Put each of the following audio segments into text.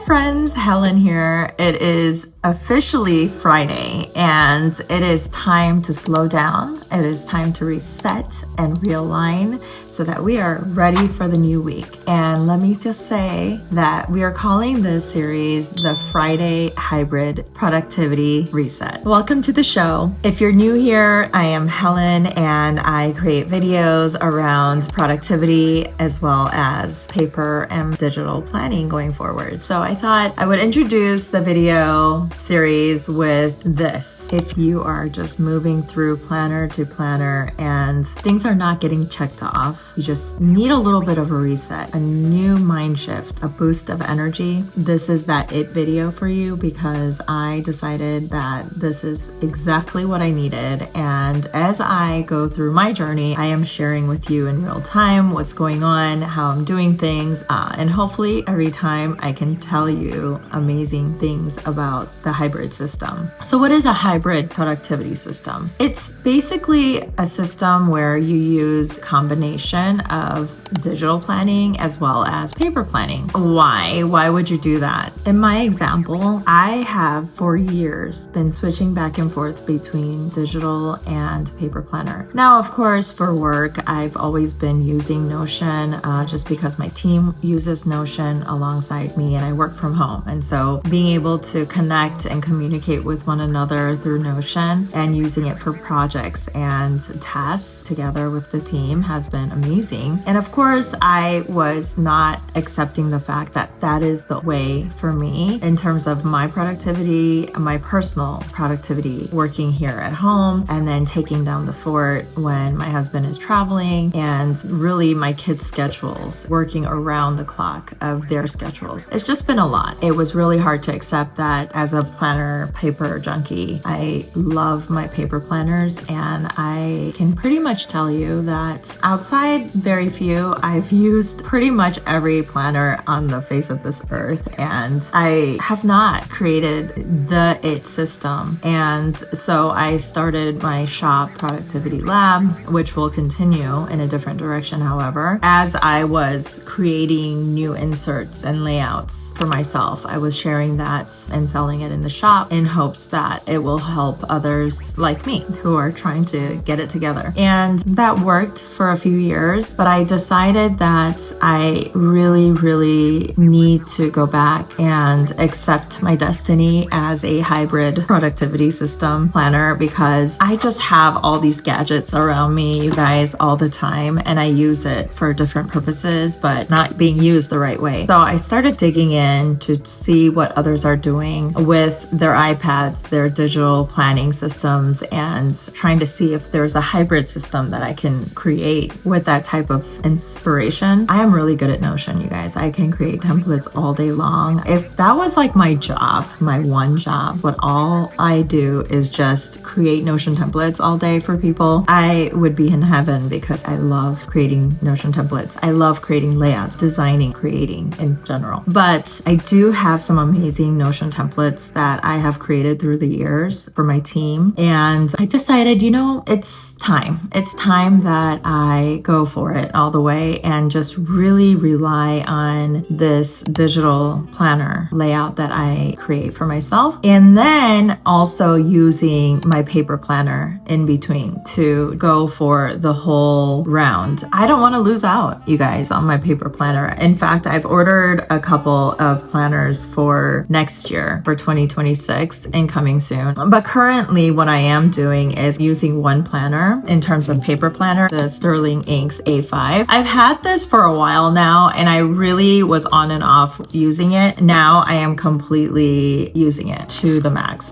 friends, Helen here. It is officially Friday and it is time to slow down. It is time to reset and realign so that we are ready for the new week. And let me just say that we are calling this series the Friday Hybrid Productivity Reset. Welcome to the show. If you're new here, I am Helen and I create videos around productivity as well as paper and digital planning going forward. So I thought I would introduce the video series with this. If you are just moving through planner to planner and things are not getting checked off, you just need a little bit of a reset, a new mind shift, a boost of energy, this is that it video for you, because I decided that this is exactly what I needed. And as I go through my journey, I am sharing with you in real time what's going on, how I'm doing things, and hopefully every time I can tell you amazing things about the hybrid system. So what is a hybrid productivity system? It's basically a system where you use combination of digital planning as well as paper planning. Why would you do that? In my example, I have for years been switching back and forth between digital and paper planner. Now, of course, for work, I've always been using Notion just because my team uses Notion alongside me and I work from home. And so being able to connect and communicate with one another through Notion and using it for projects and tasks together with the team has been amazing. And of course, I was not accepting the fact that that is the way for me in terms of my productivity, my personal productivity, working here at home and then taking down the fort when my husband is traveling, and really my kids' schedules, working around the clock of their schedules. It's just been a lot. It was really hard to accept that as a planner paper junkie. I love my paper planners and I can pretty much tell you that outside very few, I've used pretty much every planner on the face of this earth, and I have not created the it system. And so I started my shop productivity lab, which will continue in a different direction. However, as I was creating new inserts and layouts for myself, I was sharing that and selling it in the shop in hopes that it will help others like me who are trying to get it together. And that worked for a few years, but I decided that I really need to go back and accept my destiny as a hybrid productivity system planner, because I just have all these gadgets around me, you guys, all the time, and I use it for different purposes, but not being used the right way. So I started digging in to see what others are doing with their iPads, their digital planning systems, and trying to see if there's a hybrid system that I can create with that type of inspiration. I am really good at Notion, you guys. I can create templates all day long. If that was like my job, my one job, what all I do is just create Notion templates all day for people, I would be in heaven, because I love creating Notion templates. I love creating layouts, designing, creating in general. But I do have some amazing Notion templates that I have created through the years for my team. And I decided, it's time. It's time that I go for it all the way and just really rely on this digital planner layout that I create for myself. And then also using my paper planner in between to go for the whole round. I don't want to lose out, you guys, on my paper planner. In fact, I've ordered a couple of planners for next year, for 2026, and coming soon. But currently what I am doing is using one planner in terms of paper planner, the Sterling Inks A5. I've had this for a while now and I really was on and off using it. Now I am completely using it to the max,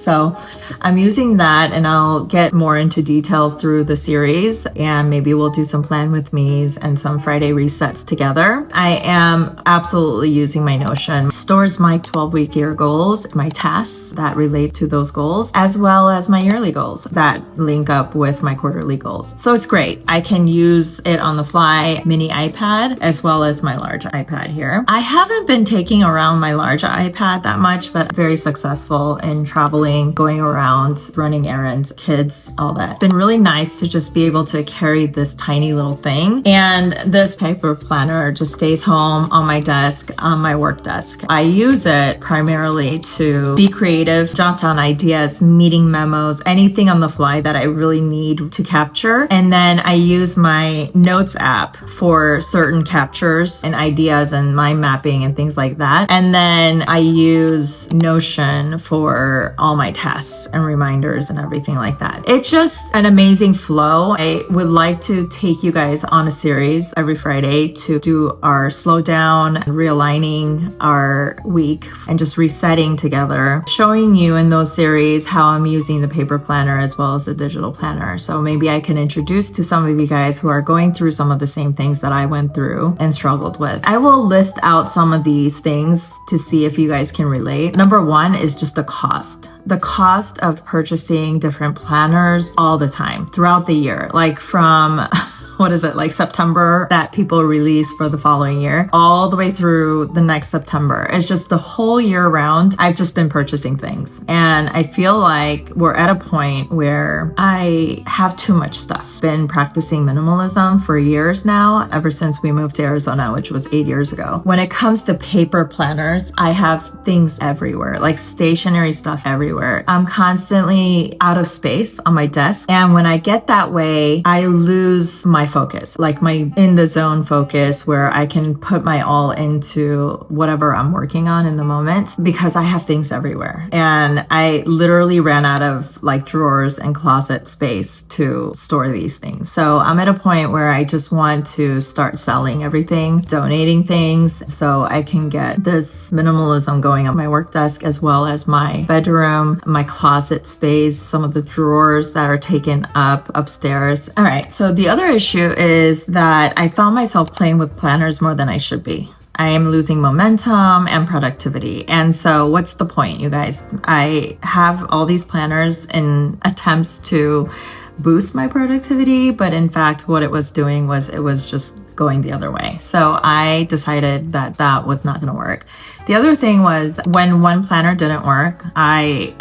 So I'm using that, and I'll get more into details through the series, and maybe we'll do some plan with me's and some Friday resets together. I am absolutely using my Notion. Stores my 12-week year goals, my tasks that relate to those goals, as well as my yearly goals that link up with my quarterly goals. So it's great. I can use it on the fly, mini iPad, as well as my large iPad here. I haven't been taking around my large iPad that much, but very successful in been traveling, going around, running errands, kids, all that. It's been really nice to just be able to carry this tiny little thing. And this paper planner just stays home on my desk, on my work desk. I use it primarily to be creative, jot down ideas, meeting memos, anything on the fly that I really need to capture. And then I use my notes app for certain captures and ideas and mind mapping and things like that. And then I use Notion for all my tasks and reminders and everything like that. It's just an amazing flow. I would like to take you guys on a series every Friday to do our slow down, realigning our week and just resetting together, showing you in those series how I'm using the paper planner as well as the digital planner. So maybe I can introduce to some of you guys who are going through some of the same things that I went through and struggled with. I will list out some of these things to see if you guys can relate. Number one is just the cost. The cost of purchasing different planners all the time throughout the year, like from what is it, like September that people release for the following year, all the way through the next September. It's just the whole year round, I've just been purchasing things. And I feel like we're at a point where I have too much stuff. Been practicing minimalism for years now, ever since we moved to Arizona, which was 8 years ago. When it comes to paper planners, I have things everywhere, like stationery stuff everywhere. I'm constantly out of space on my desk. And when I get that way, I lose my focus, like my in the zone focus, where I can put my all into whatever I'm working on in the moment, because I have things everywhere. And I literally ran out of like drawers and closet space to store these things. So I'm at a point where I just want to start selling everything, donating things, so I can get this minimalism going on my work desk, as well as my bedroom, my closet space, some of the drawers that are taken up upstairs. All right, so the other issue is that I found myself playing with planners more than I should be. I am losing momentum and productivity. And so what's the point, you guys? I have all these planners in attempts to boost my productivity, but in fact, what it was doing was it was just going the other way. So I decided that that was not going to work. The other thing was, when one planner didn't work, I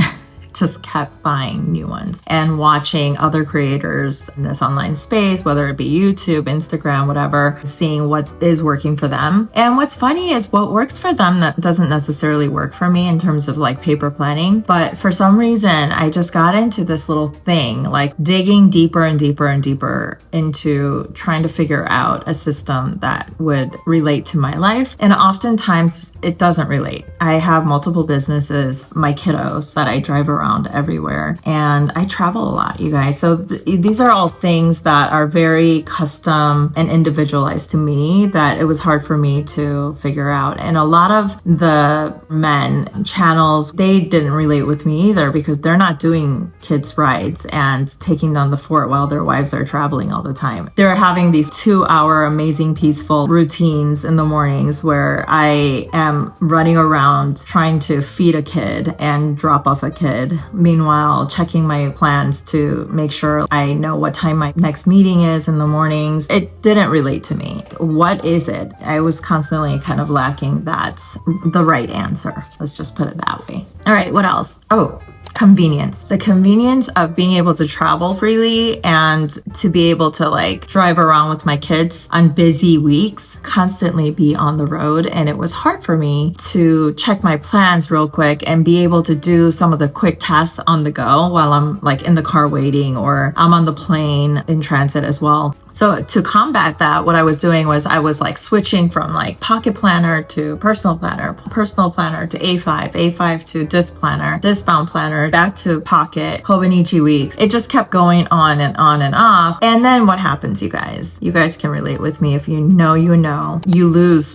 just kept buying new ones and watching other creators in this online space, whether it be YouTube, Instagram, whatever, seeing what is working for them. And what's funny is what works for them that doesn't necessarily work for me in terms of like paper planning. But for some reason, I just got into this little thing, like digging deeper and deeper and deeper into trying to figure out a system that would relate to my life. And oftentimes it doesn't relate. I have multiple businesses, my kiddos that I drive around everywhere, and I travel a lot, you guys. So these are all things that are very custom and individualized to me that it was hard for me to figure out. And a lot of the men channels, they didn't relate with me either, because they're not doing kids rides and taking down the fort while their wives are traveling all the time. They're having these 2-hour amazing peaceful routines in the mornings where I am running around trying to feed a kid and drop off a kid. Meanwhile, checking my plans to make sure I know what time my next meeting is in the mornings. It didn't relate to me. What is it? I was constantly kind of lacking the right answer. Let's just put it that way. All right, what else? Oh, convenience. The convenience of being able to travel freely and to be able to like drive around with my kids on busy weeks, constantly be on the road. And it was hard for me to check my plans real quick and be able to do some of the quick tasks on the go while I'm like in the car waiting, or I'm on the plane in transit as well. So to combat that, what I was doing was I was like switching from like pocket planner to personal planner to A5 to disc planner, disc bound planner, back to pocket, Hobonichi weeks. It just kept going on and on and off. And then what happens, you guys? You guys can relate with me. If you know, you lose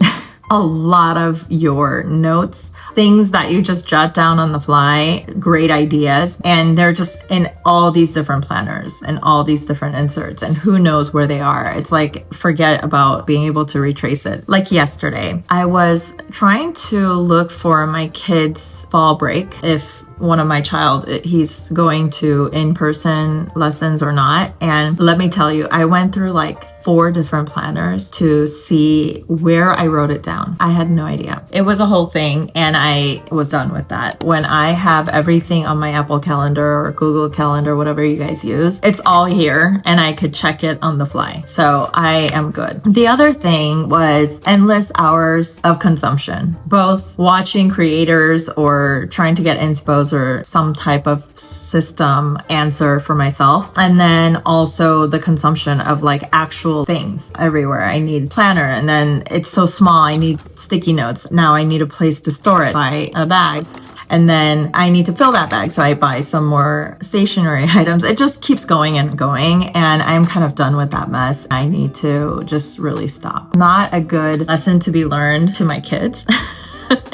a lot of your notes, things that you just jot down on the fly, great ideas, and they're just in all these different planners and all these different inserts, and who knows where they are. It's like, forget about being able to retrace it. Like yesterday, I was trying to look for my kids' fall break, if one of my child, he's going to in-person lessons or not. And let me tell you, I went through like 4 different planners to see where I wrote it down. I had no idea. It was a whole thing, and I was done with that. When I have everything on my Apple Calendar or Google Calendar, whatever you guys use, it's all here and I could check it on the fly. So I am good. The other thing was endless hours of consumption, both watching creators or trying to get inspos or some type of system answer for myself. And then also the consumption of like actual things everywhere. I need planner, and then it's so small. I need sticky notes. Now I need a place to store it. Buy a bag. And then I need to fill that bag. So I buy some more stationery items. It just keeps going and going. And I'm kind of done with that mess. I need to just really stop. Not a good lesson to be learned to my kids.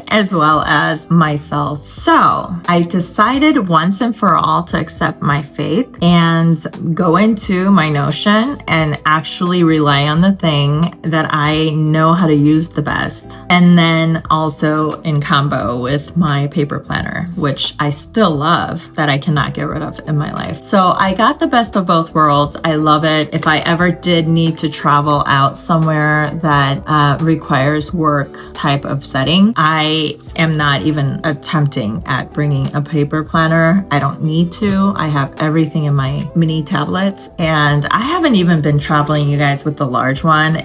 As well as myself. So I decided once and for all to accept my faith and go into my Notion and actually rely on the thing that I know how to use the best. And then also in combo with my paper planner, which I still love, that I cannot get rid of in my life. So I got the best of both worlds. I love it. If I ever did need to travel out somewhere that requires work type of setting, I am not even attempting at bringing a paper planner. I don't need to. I have everything in my mini tablets, and I haven't even been traveling, you guys, with the large one.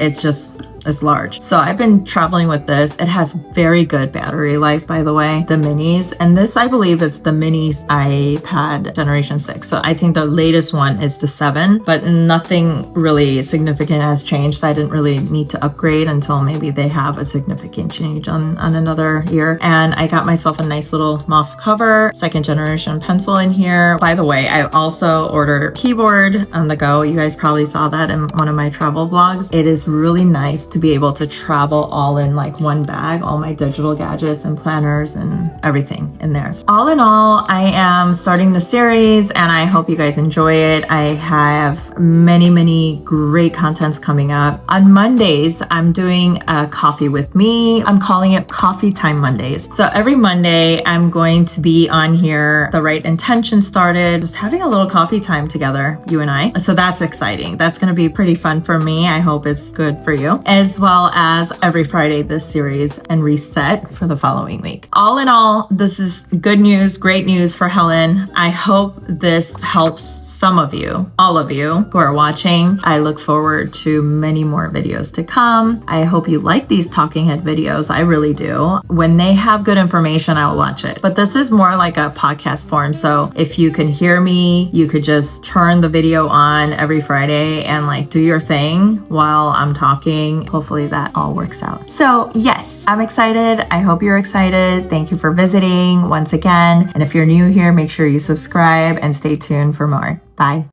It's large. So I've been traveling with this. It has very good battery life, by the way, the minis. And this, I believe, is the minis iPad generation 6. So I think the latest one is the 7, but nothing really significant has changed. So I didn't really need to upgrade until maybe they have a significant change on another year. And I got myself a nice little muff cover, 2nd generation pencil in here. By the way, I also ordered a keyboard on the go. You guys probably saw that in one of my travel vlogs. It is really nice to be able to travel all in like one bag, all my digital gadgets and planners and everything in there. All in all, I am starting the series and I hope you guys enjoy it. I have many great contents coming up. On Mondays, I'm doing a coffee with me. I'm calling it Coffee Time Mondays. So every Monday, I'm going to be on here, the right intention started, just having a little coffee time together, you and I. So that's exciting. That's going to be pretty fun for me. I hope it's good for you. As well as every Friday this series and reset for the following week. All in all, this is good news, great news for Helen. I hope this helps some of you, all of you who are watching. I look forward to many more videos to come. I hope you like these talking head videos. I really do. When they have good information, I will watch it. But this is more like a podcast form. So if you can hear me, you could just turn the video on every Friday and like do your thing while I'm talking. Hopefully that all works out. So yes, I'm excited. I hope you're excited. Thank you for visiting once again. And if you're new here, make sure you subscribe and stay tuned for more. Bye.